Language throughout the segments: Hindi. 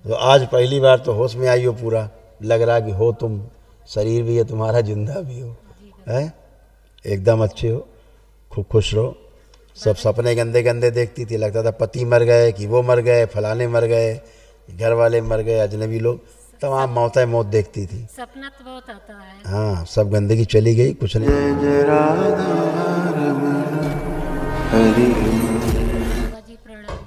तो आज पहली बार तो होश में आई हो पूरा, लग रहा कि हो तुम, शरीर भी है तुम्हारा, जिंदा भी हो, हैं? एकदम अच्छे हो, खूब खुश रहो। सब सपने गंदे गंदे देखती थी, लगता था पति मर गए कि वो मर गए, फलाने मर गए, घर वाले मर गए, अजनबी लोग, तमाम मौतें मौत देखती थी। सपना तो बहुत आता है। हाँ, सब गंदगी चली गई, कुछ नहीं। जय जय राधा रमण हरि। बाबा जी प्रणाम।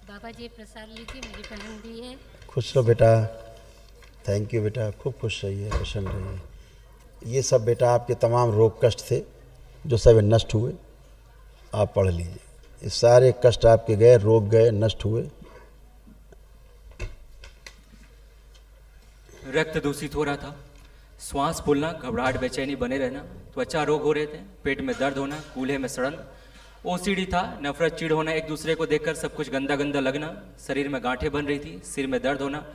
बाबा जी प्रसाद लीजिए, मेरी बहन दी है। खुश रहो बेटा, थैंक यू बेटा, खूब खुश रहिए, प्रसन्न रहिए। ये सब बेटा आपके तमाम रोग कष्ट थे जो सब नष्ट हुए, आप पढ़ लीजिए। ये सारे कष्ट आपके गए, रोग गए, नष्ट हुए। रक्त दूषित हो रहा था, श्वास फूलना, घबराहट, बेचैनी बने रहना, त्वचा रोग हो रहे थे, पेट में दर्द होना, कूल्हे में सड़न, ओसीडी था, नफरत, चिढ़ होना, एक दूसरे को देखकर सब कुछ गंदा गंदा लगना, शरीर में गांठें बन रही थी, सिर में दर्द होना,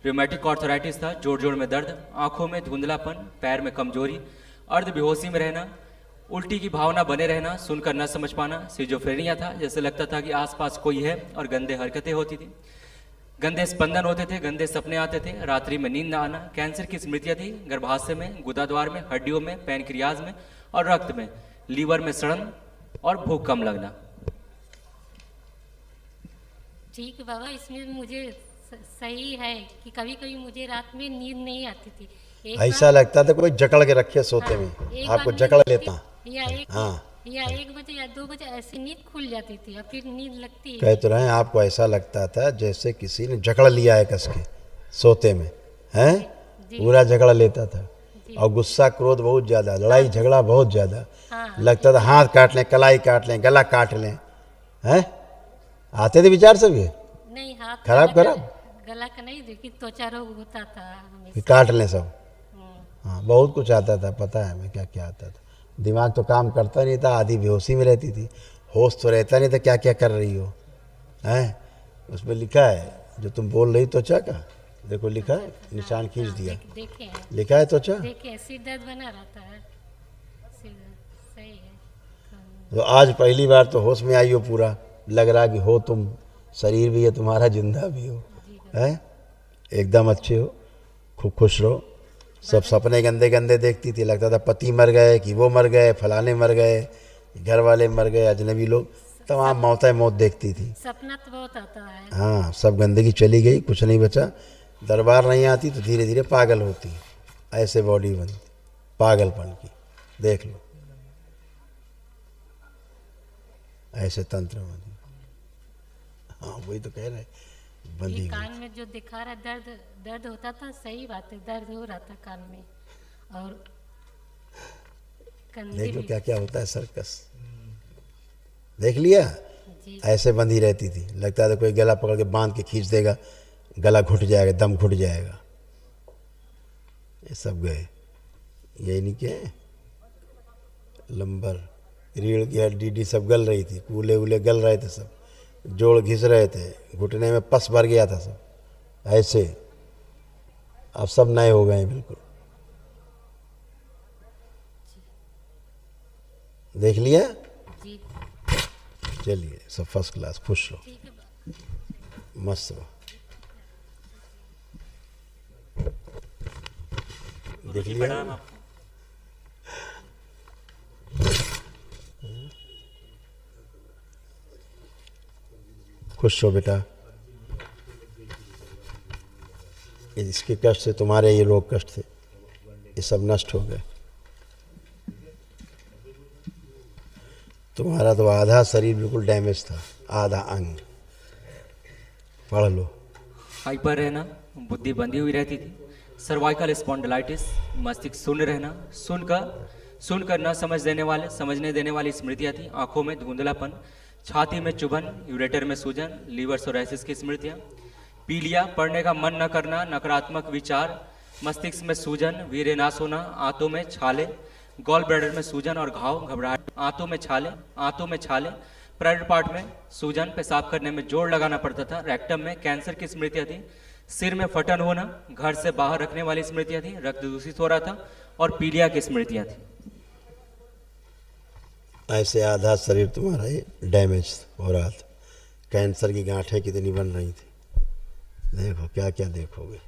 रूमेटिक आर्थराइटिस था, जोड़ जोड़ में दर्द, आंखों में धुंधलापन, पैर में कमजोरी, अर्ध बेहोशी में रहना, उल्टी की भावना बने रहना, सुनकर न समझ पाना, सिजोफ्रेनिया था, जैसे लगता था कि आसपास कोई है और गंदे हरकतें होती थी, गंदे स्पंदन होते थे, गंदे सपने आते थे, रात्रि में नींद न आना, कैंसर की स्मृतियां थी, गर्भाशय में, गुदाद्वार में, हड्डियों में, पैनक्रियाज में और रक्त में, लीवर में सड़न और भूख कम लगना। ठीक है बाबा, इसमें मुझे सही है कि कभी कभी मुझे रात में नींद नहीं आती थी। एक ऐसा लगता था कोई जकड़ के रखे सोते में, एक आपको बार जकड़ नींद लेता। या हाँ, या 1 बजे या 2 बजे ऐसी नींद खुल जाती थी और फिर नींद लगती कह तो रहे हैं, आपको ऐसा लगता था जैसे किसी ने जकड़ लिया है कस के सोते में, हैं? पूरा जकड़ लेता था। और गुस्सा क्रोध बहुत ज़्यादा, लड़ाई झगड़ा बहुत ज़्यादा, लगता था हाथ काट लें, कलाई काट लें, गला काट लें, हैं? आते थे विचार सब ये नहीं, हाथ खराब खराब गला का नहीं, देखिए त्वचा रोग होता था कि हमेशा। काट लें सब। हाँ, बहुत कुछ आता था, पता है हमें क्या क्या आता था। दिमाग तो काम करता नहीं था, आधी बेहोशी में रहती थी, होश तो रहता नहीं था क्या क्या कर रही हो, हैं? उसमें लिखा है जो तुम बोल रही त्वचा का, देखो लिखा है, निशान खींच दिया, देखे हैं, लिखा है त्वचा। देखे सिर दर्द बना रहता है, सिर दर्द सही है। तो आज पहली बार तो होश में आई हो पूरा, लग रहा कि हो तुम, शरीर भी है तुम्हारा, जिंदा भी हो, हैं? एकदम अच्छे हो, खूब खुश रहो। सब सपने गंदे गंदे देखती थी, लगता था पति मर गए कि वो मर गए, फलाने मर गए, घर वाले मर गए, अजनबी लोग, तमाम मौतें मौत देखती थी। सपना तो बहुत आता है। हाँ, सब गंदगी चली गई, कुछ नहीं बचा। दरबार नहीं आती तो धीरे धीरे पागल होती, ऐसे बॉडी बनती, पागलपन की, देख लो, ऐसे तंत्र बनी। हाँ, वही तो कह रहे, बंदी ये हुई। कान में जो दिखा रहा दर्द दर्द होता था, सही बात है, दर्द हो रहा था कान में और कंधे देख लो भी। क्या क्या होता है सर्कस, देख लिया? जी ऐसे बंधी रहती थी, लगता था कोई गला पकड़ के बांध के खींच देगा, गला घुट जाएगा, दम घुट जाएगा। ये सब गए, यही नहीं के लंबर, रीढ़ की हड्डी सब गल रही थी, कूले वूले गल रहे थे सब, जोड़ घिस रहे थे, घुटने में पस भर गया था सब, ऐसे अब सब नए हो गए हैं बिल्कुल। देख लिया? जी चलिए, सब फर्स्ट क्लास, खुश रहो, ठीक है। मस्त रहो। देख लिया? खुश हो बेटा, इसके कष्ट से, तुम्हारे ये रोग कष्ट थे, ये सब नष्ट हो गए। तुम्हारा तो आधा शरीर बिल्कुल डैमेज था, आधा अंग। पढ़ लो। हाइपर रहना, बुद्धि बंधी हुई रहती थी, सर्वाइकल स्पॉन्डिलाइटिस, मस्तिष्क शून्य रहना, सुनकर न समझने देने वाली स्मृतियाँ थी, आंखों में धुंधलापन, छाती में चुभन, यूरेटर में सूजन, लीवर सोराइसिस की स्मृतियाँ, पीलिया, पढ़ने का मन न करना, नकारात्मक विचार, मस्तिष्क में सूजन, वीर्य नाश होना, आंतों में छाले, गॉल ब्लैडर में सूजन और घाव, घबराहट, आंतों में छाले, प्राइवेट पार्ट में सूजन, पेशाब करने में जोर लगाना पड़ता था, रेक्टम में कैंसर की स्मृतियाँ थी, सिर में फटन होना, घर से बाहर रखने वाली स्मृतियाँ थी, रक्त दूषित हो रहा था और पीलिया की स्मृतियाँ थी। ऐसे आधा शरीर तुम्हारा ये डैमेज हो रहा था, कैंसर की गांठें कितनी बन रही थी, देखो क्या क्या देखोगे।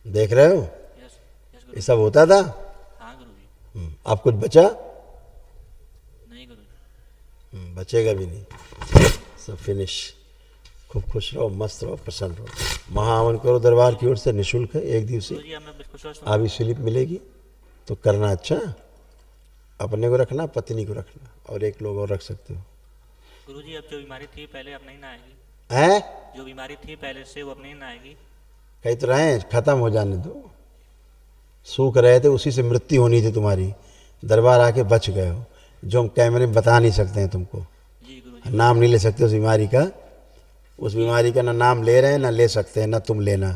देख रहे हो ये सब होता था। हाँ गुरुजी। अब कुछ बचा? नहीं गुरुजी। बचेगा भी नहीं, सब फिनिश। खूब खुश रहो, मस्त रहो, प्रसन्न रहो। महाहवन करो दरबार की ओर से, निःशुल्क है, एक दिवसीय। गुरुजी अब मैं बिल्कुल स्वस्थ हूँ। अभी स्लिप मिलेगी तो करना। अच्छा, अपने को रखना, पत्नी को रखना, और एक लोग और रख सकते हो। गुरुजी अब जो बीमारी थी पहले अब नहीं ना आएगी। हैं? जो बीमारी थी पहले से वो अब नहीं ना आएगी। कहीं तो रहे, खत्म हो जाने दो। सूख रहे थे, उसी से मृत्यु होनी थी तुम्हारी, दरबार आके बच गए हो। जो हम कैमरे में बता नहीं सकते हैं तुमको, जी गुरुजी। नाम नहीं ले सकते उस बीमारी का। उस बीमारी का ना नाम ले रहे हैं ना ले सकते हैं, ना तुम लेना,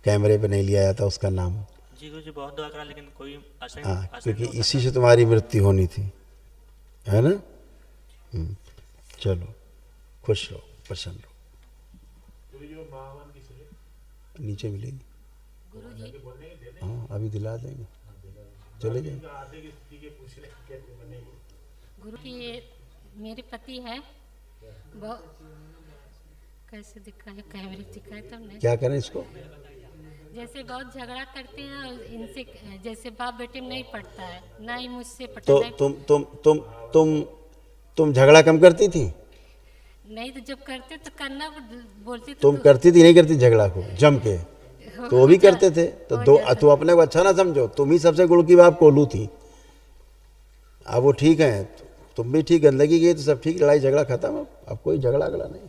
कैमरे पे नहीं लिया जाता उसका नाम। जी गुरुजी बहुत दवा करा लेकिन कोई असर हाँ, असर क्योंकि नहीं होता। इसी से तुम्हारी मृत्यु होनी थी, है ना। चलो, खुश रहो, प्रसन्न रहो। नीचे मिलेगी। हाँ, अभी दिला देंगे, चले जाएंगे। गुरु जी ये मेरे पति है, बहुत कैसे दिखाए, कैमरे दिखाए तब नहीं। क्या करें इसको? जैसे बहुत झगड़ा करते हैं और इनसे, जैसे बाप बेटे में नहीं पड़ता है, ना ही मुझसे पड़ता तो नहीं। तुम झगड़ा कम करती थी? नहीं तो जब करते तो करना बोलते तो तुम करती थी नहीं करती झगड़ा को जम के? तो वो भी करते थे। तो तू अपने को अच्छा ना समझो, तुम ही सबसे गुड़ की बाप कोलू थी। अब वो ठीक है, तुम भी ठीक, गंदगी गई तो सब ठीक, लड़ाई झगड़ा खत्म। अब कोई झगड़ा नहीं।